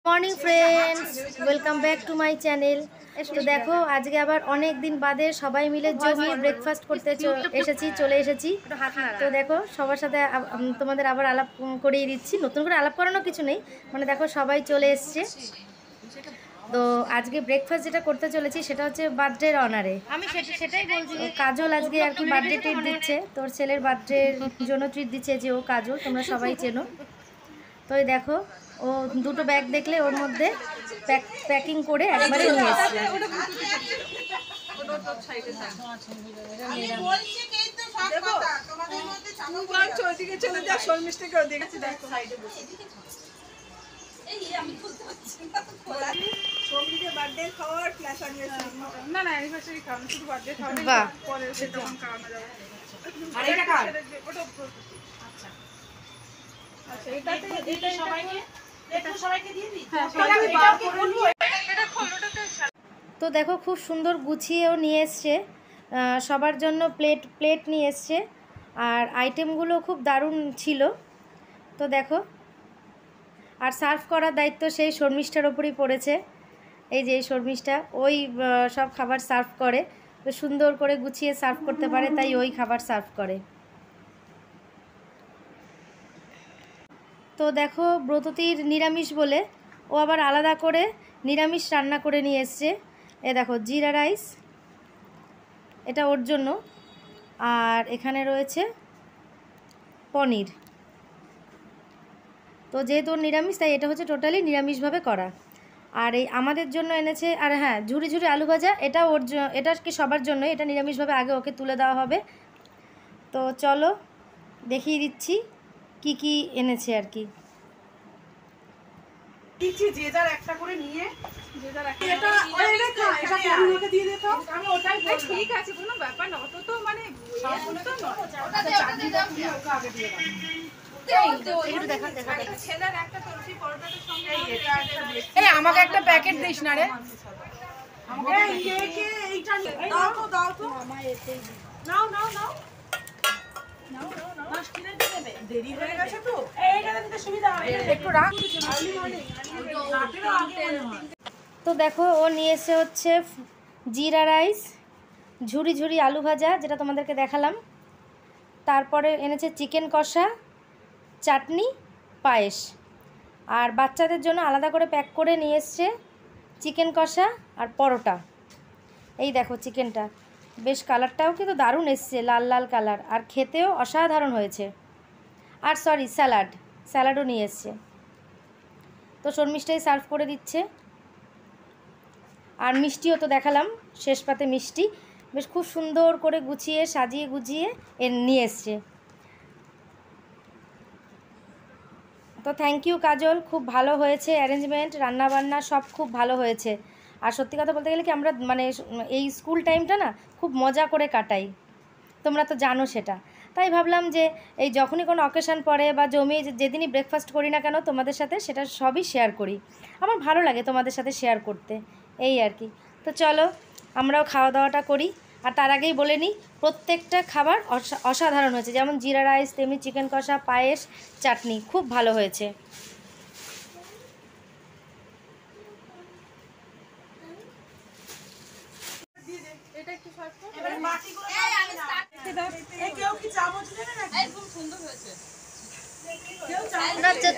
Morning friends, welcome back to my channel. তো দেখো, আজকে আবার অনেক দিন বাদে সবাই মিলে জমিয়ে ব্রেকফাস্ট করতে চলে এসেছি। তো দেখো, সবার সাথে তোমাদের আবার আলাপ করিয়ে দিচ্ছি। নতুন করে আলাপ করানো কিছু নেই, মানে দেখো সবাই চলে এসছে। তো আজকে ব্রেকফাস্ট যেটা করতে চলেছি সেটা হচ্ছে বার্থডের অনারে। আমি সেটাই বলছি, কাজল আজকে আর কি বার্থডে ট্রিট দিচ্ছে, তোর ছেলের বার্থডের জন্য ট্রিট দিচ্ছে। যে ও কাজল, তোমরা সবাই চেনো। তো এই দেখো, ও দুটো ব্যাগ দেখলে ওর মধ্যে প্যাকিং করে একবারে নিয়ে এসছে। তো দেখো, খুব সুন্দর গুছিয়েও নিয়ে এসছে, সবার জন্য প্লেট নিয়ে এসছে, আর আইটেমগুলো খুব দারুণ ছিল। তো দেখো, আর সার্ভ করার দায়িত্ব সেই শর্মিষ্ঠার ওপরই পড়েছে। এই যে এই শর্মিষ্ঠা, ওই সব খাবার সার্ভ করে, তো সুন্দর করে গুছিয়ে সার্ভ করতে পারে, তাই ওই খাবার সার্ভ করে। তো দেখো, ব্রততির নিরামিষ বলে ও আবার আলাদা করে নিরামিষ রান্না করে নিয়ে এসছে। এ দেখো, জিরা রাইস, এটা ওর জন্য। আর এখানে রয়েছে পনির। তো যেহেতু ওর নিরামিষ, তাই এটা হচ্ছে টোটালি নিরামিষভাবে করা। আর এই আমাদের জন্য এনেছে, আর হ্যাঁ, ঝুরি ঝুরি আলু ভাজা, এটা এটা কি সবার জন্যই, এটা নিরামিষভাবে আগে ওকে তুলে দেওয়া হবে। তো চলো দেখিয়ে দিচ্ছি কি কি এনেছে আর কি। যে যার একটা করে নিয়ে, যে যার একটা এটা এটা কোনটাকে দিয়ে দিত। আমি ওটাই বলছি, ঠিক আছে, কোনো ব্যাপার না, অত তো মানে সবগুলো তো না। ওটা চাটনি দাও, তুমি ওকে আগে দিয়ে দাও। এই আমাকে একটা প্যাকেট দিস না রে। আমাকে এইটা দাও তো, দাও তো। মামা এতেই নাও নাও নাও। দেরি হয়ে গেছে তো, এইটা দিতে সুবিধা হবে, একটু রাখ। তো দেখো, ও নিয়ে এসে হচ্ছে জিরা রাইস, ঝুরি ঝুরি আলু ভাজা, যেটা তোমাদেরকে দেখালাম। তারপরে এনেছে চিকেন কষা, চাটনি, পায়েস। আর বাচ্চাদের জন্য আলাদা করে প্যাক করে নিয়ে এসছে চিকেন কষা আর পরোটা। এই দেখো চিকেনটা, বেশ কালারটাও কিন্তু দারুণ এসছে, লাল লাল কালার, আর খেতেও অসাধারণ হয়েছে। আর সরি, স্যালাডও নিয়ে এসছে। তো শর্মিষ্ঠাই সার্ভ করে দিচ্ছে। আর মিষ্টিও তো দেখালাম, শেষ পাতে মিষ্টি বেশ খুব সুন্দর করে গুছিয়ে সাজিয়ে গুছিয়ে নিয়ে এসছে। তো থ্যাংক ইউ কাজল, খুব ভালো হয়েছে অ্যারেঞ্জমেন্ট, রান্নাবান্না সব খুব ভালো হয়েছে। আর সত্যি কথা বলতে গেলে কি, আমরা মানে এই স্কুল টাইমটা না খুব মজা করে কাটাই, তোমরা তো জানো সেটা। তাই ভাবলাম যে এই যখনই কোনো অকেশান পড়ে বা জমিয়ে যেদিনই ব্রেকফাস্ট করি না কেন তোমাদের সাথে, সেটা সবই শেয়ার করি। আমার ভালো লাগে তোমাদের সাথে শেয়ার করতে, এই আর কি। তো চলো আমরাও খাওয়া দাওয়াটা করি। আর তার আগেই বলে নিই, প্রত্যেকটা খাবার অসাধারণ হয়েছে। যেমন জিরা রাইস, তেমনি চিকেন কষা, পায়েস, চাটনি খুব ভালো হয়েছে।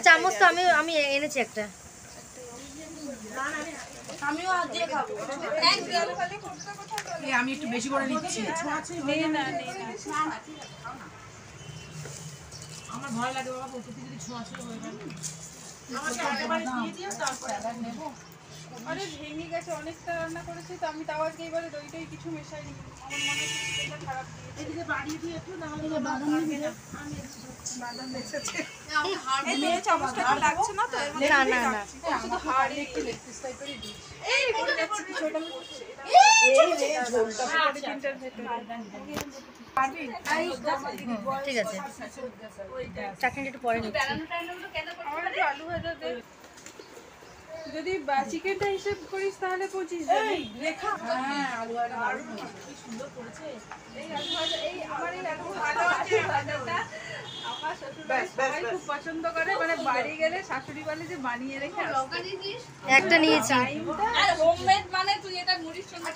চামচ তো আমি এনেছি একটা। আমি একটু বেশি করে নিচ্ছি। আমার ভয় লাগে বাবা, প্রতি যদি ছোঁয়াছুঁই হয়ে যায়। আমাকে একবারে দিয়ে দিও, তারপর আবার নেব। আরে ভেঙে গেছে, অনেকটা রান্না করেছি তো আমি, তাও আজকে এবারে দইটাই কিছু মেশাইনি। আমার মনে হচ্ছে এটা খারাপ দিয়েছে। এদিকে বাড়িয়ে দিয়ে একটু, না হলে বাদাম দিবে না। আমি বাদাম বেঁচেছে। এই মেয়ে চামচটা লাগছে না তো? না না না, শুধু হাড় একটু লেগ পিস টাইপেরই দিই। এই পড়ে যাচ্ছে কিছুটা। এই রে ঝোলটা পুরো তিনটার ভেতরে। ঠিক আছে, চাটনিটা একটু পরে নিচ্ছি। আলু ভাজা দে, যদি চিকেনটা হিসেব করিস তাহলে 25 এই রেখা। হ্যাঁ, আলু ভাজা কি সুন্দর করেছে। এই আলু ভাজা, এই আমার এই আলু ভাজা আছে, ভাজাটা আমার শ্বশুরবাড়ি সবাই খুব পছন্দ করে, মানে বাড়ি গেলে শাশুড়ি বলে যে বানিয়ে রেখে আসতে। একটা নিয়েছি। আর হোমমেড মানে তুই এটা মুড়ির সঙ্গে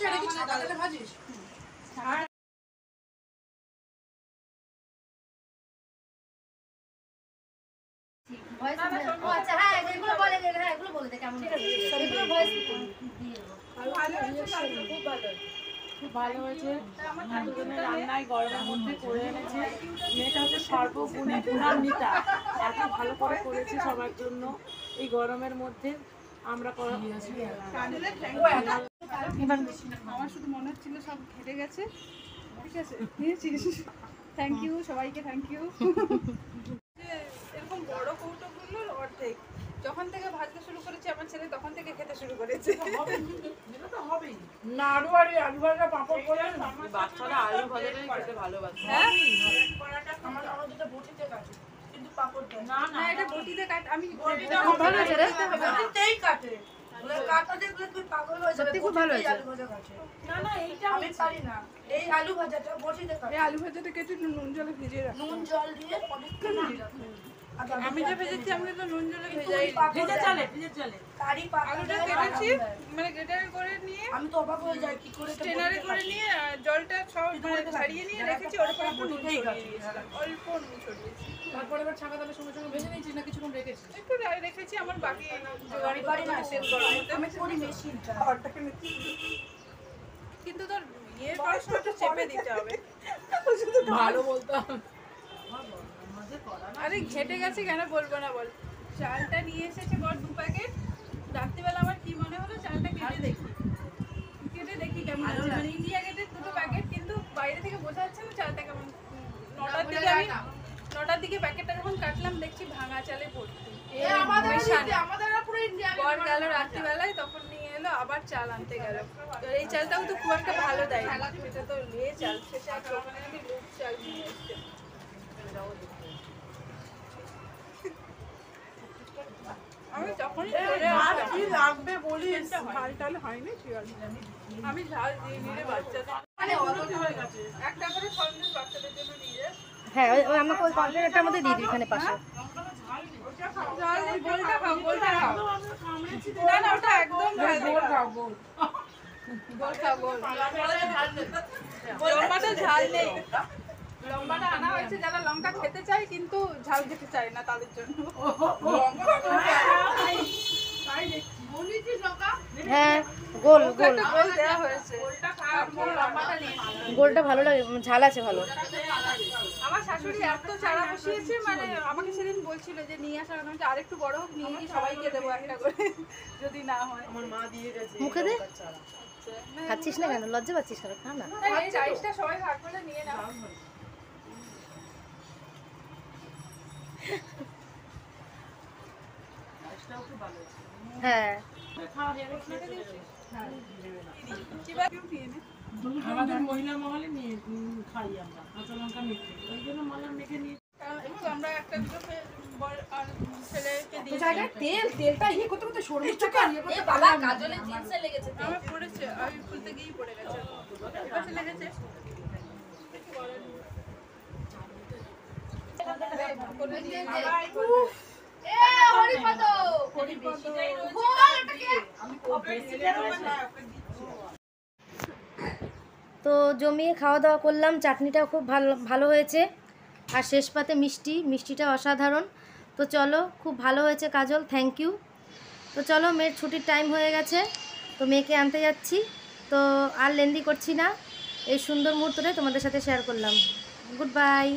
ভাজিস। আচ্ছা হ্যাঁ এগুলো বলে দে, হ্যাঁ এগুলো বলে দে কেমন এগুলো ভয়েস দিয়ে দেবো। খুব ভালো হয়েছে। দুজনের রান্নায় গরমের মধ্যে করে এনেছে। মেয়েটা হচ্ছে সর্বগুণে গুণান্বিতা, এত ভালো করে করেছে সবার জন্য এই গরমের মধ্যে। আমরা আমার শুধু মনে হচ্ছিল সব ঘেটে গেছে। ঠিক আছে, নিয়েছিস? থ্যাংক ইউ সবাইকে, থ্যাংক ইউ। এরকম বড় কৌটোগুলোর অর্ধেক যখন থেকে ভাজতে শুরু করেছি আমার ছেলে তখন থেকে খেতে শুরু করেছে। না আলু আর আলু ভাজা পাঁপড় করে বাচ্চারা আলু ভাজাটাই খেতে ভালোবাসে। হ্যাঁ আমার দুটো বটিতে কাটে কিন্তু পাঁপড় দেয় না। না এটা বটিতে কাট, আমি খুব ভালো হয়েছে রে, বটিতেই কাটে। ওই কাটা দেখলে তুই পাগল হয়ে যাবে। সত্যি খুব ভালো হয়েছে। আলু ভাজা কাটে। না না এইটা আমি পারি না। এই আলু ভাজাটা বটিতে কাটে। এই আলু ভাজাটা কেটে নুন জলে ভিজিয়ে রাখি। নুন জল দিয়ে অনেকক্ষণ ভিজিয়ে রাখতে হবে। আমি যে ভেজেছি আমি তো নুন জলে ভেজাই। ভেজে চলে কারি আলুটা কেটেছি মানে গ্রেটার করে নিয়ে আমি তো অবাক হয়ে যাই কি করে স্ট্রেনারে করে নিয়ে জলটা সব মানে ছাড়িয়ে নিয়ে রেখেছি, ওর উপর একটু নুন ছড়িয়ে দিয়েছিলাম, অল্প নুন ছড়িয়েছি। তারপরে এবার ছাকা তালে সঙ্গে সঙ্গে ভেজে নিয়েছিস না কিছুক্ষণ রেখেছিস? একটু রেখেছি, আমার বাকি আমি পারি না তেল গরম হতে। আমি করি মেশিনটা। কিন্তু তোর ইয়ে পাশটা একটু চেপে দিতে হবে। ভালো বলতাম। আরে ঘেটে গেছে কেন বলবো না বল। চালটা নিয়ে এসেছে বড় 2 প্যাকেট। রাত্রিবেলা আমার কি মনে হলো চালটা কেটে দেখি কেমন আছে। মানে ইন্ডিয়া গেটের 2 প্যাকেট, কিন্তু বাইরে থেকে বোঝা যাচ্ছে না চালটা কেমন। 9টার দিকে প্যাকেটটা যখন কাটলাম দেখছি ভাঙা চালে ভর্তি। বর গেল রাত্রিবেলায়, তখন নিয়ে এলো আবার চাল আনতে গেল। তো এই চালটাও তো খুব একটা ভালো দেয় না, এটা তো ইয়ে চাল, সেটা ওখানে আমি লুপ চাল নিয়ে এসছে। আমি যখনই চলে আসলাম কি লাগবে বলিস? ঝাল টাল হয়নি, ঠিক আছে আমি ঝাল দিয়ে নিলে বাচ্চাদের মানে অতটা হয়ে গেছে। একটা করে সন্দেশ বাচ্চাদের জন্য নিয়ে যাস। হ্যাঁ ওই আমাকে ওই কন্টেনারটার মধ্যে দিয়ে দিই এখানে পাশে। ঝাল নেই, গোলটা খাও, গোলটা খাও। না না ওটা একদম ঝাল নেই। গোল খাও, গোল খাও, গোল। লম্বাটা ঝাল নেই, লম্বাটা আনা হয়েছে যারা লঙ্কা খেতে চায় কিন্তু ঝাল খেতে চায় না তাদের জন্য। হ্যাঁ গোল গোল একটা গোল দেওয়া হয়েছে, লম্বাটা নেই। গোলটা ভালো লাগে, ঝাল আছে ভালো। আমার শাশুড়ি এত চারা বসিয়েছে, মানে আমাকে সেদিন বলছিল যে নিয়ে আসার জন্য, আরেকটু বড় হোক নিয়ে গিয়ে সবাইকে দেবো একটা করে, যদি না হয়। আমার মা দিয়ে গেছে মুখে দে। খাচ্ছিস না কেন, লজ্জা পাচ্ছিস কেন? খা না। এই রাইসটা সবাই ভাগ করে নিয়ে নাও। হ্যাঁ আমাদের মহিলা মহলে নিয়ে খাই আমরা কাঁচা লঙ্কা মেখে, ওই জন্য মশলা মেখে নিয়ে একটু আমরা একটা দুটো আর ছেলেকে দিয়ে তেলটা ইয়ে করতে করতে শরীর চোখে আমার পড়েছে, আমি খুলতে গিয়েই পড়ে গেছে, এপাশে লেগেছে। তো জমিয়ে খাওয়া দাওয়া করলাম, চাটনিটাও খুব ভালো ভালো হয়েছে, আর শেষ পাতে মিষ্টিটা অসাধারণ। তো চলো, খুব ভালো হয়েছে কাজল, থ্যাংক ইউ। তো চলো, মেয়ের ছুটির টাইম হয়ে গেছে, তো মেয়েকে আনতে যাচ্ছি। তো আর লেন্দি করছি না, এই সুন্দর মুহূর্তটাই তোমাদের সাথে শেয়ার করলাম। Good bye.